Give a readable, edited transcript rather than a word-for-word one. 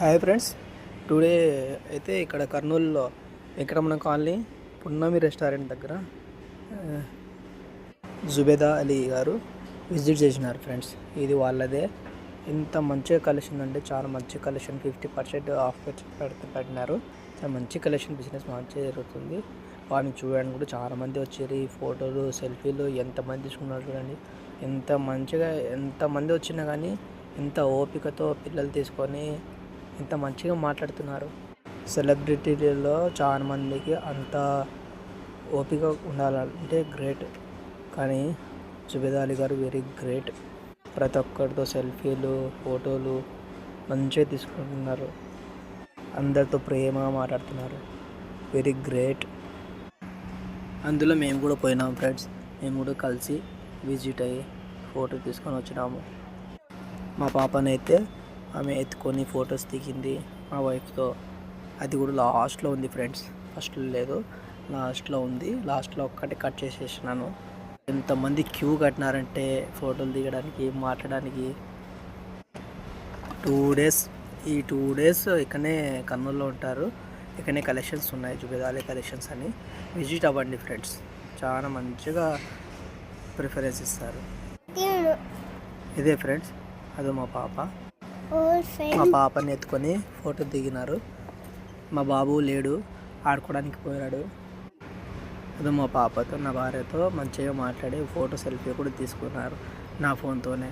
Hi friends, today అయితే ఇక్కడ కర్నూలులో వెంకటరమణ కాలనీ పున్నమి రెస్టారెంట్ దగ్గర జుబేదా అలీ గారు విజిట్ చేసినారు ఫ్రెండ్స్. ఇది వాళ్ళదే. ఇంత మంచిగా కలెక్షన్ అంటే చాలా మంచి కలెక్షన్, 50% ఆఫ్ పెట్టినారు. చాలా మంచి కలెక్షన్, బిజినెస్ మంచిగా జరుగుతుంది. వాటిని చూడడానికి కూడా చాలామంది వచ్చారు. ఈ ఫోటోలు సెల్ఫీలు ఎంతమంది తీసుకున్నారు చూడండి. ఎంతమంది వచ్చినా కానీ ఎంత ఓపికతో పిల్లలు తీసుకొని ఇంత మంచిగా మాట్లాడుతున్నారు. సెలబ్రిటీలలో చాలా మందికి అంత ఓపిక ఉండాలంటే గ్రేట్, కానీ జుబేదా అలీ గారు వెరీ గ్రేట్. ప్రతి ఒక్కరితో సెల్ఫీలు ఫోటోలు మంచిగా తీసుకుంటున్నారు. అందరితో ప్రేమగా మాట్లాడుతున్నారు. Very great. అందులో మేము కూడా పోయినాం ఫ్రెండ్స్. మేము కూడా కలిసి విజిట్ అయ్యి ఫోటో తీసుకొని వచ్చినాము. మా పాపనైతే ఆమె ఎత్తుకొని ఫొటోస్ దిగింది మా వైఫ్తో. అది కూడా లాస్ట్లో ఉంది ఫ్రెండ్స్, ఫస్ట్లో లేదు, లాస్ట్లో ఉంది. లాస్ట్లో ఒక్కటి కట్ చేసేసినాను. ఎంతమంది క్యూ కట్టినారంటే ఫోటోలు దిగడానికి, మాట్లాడడానికి. 2 days, ఈ 2 days ఇక్కడనే కర్నూలులో ఉంటారు. ఇక్కడనే కలెక్షన్స్ ఉన్నాయి, జుబేదా అలీ కలెక్షన్స్ అని. విజిట్ అవ్వండి ఫ్రెండ్స్, చాలా మంచిగా ప్రిఫరెన్స్ ఇస్తారు. ఇదే ఫ్రెండ్స్, అదో మా పాప. మా పాపని ఎత్తుకొని ఫోటో దిగినారు. మా బాబు లేడు, ఆడుకోవడానికి పోయాడు. అదో మా పాపతో, నా భార్యతో మంచిగా మాట్లాడి ఫోటో సెల్ఫీ కూడా తీసుకున్నారు నా ఫోన్తోనే.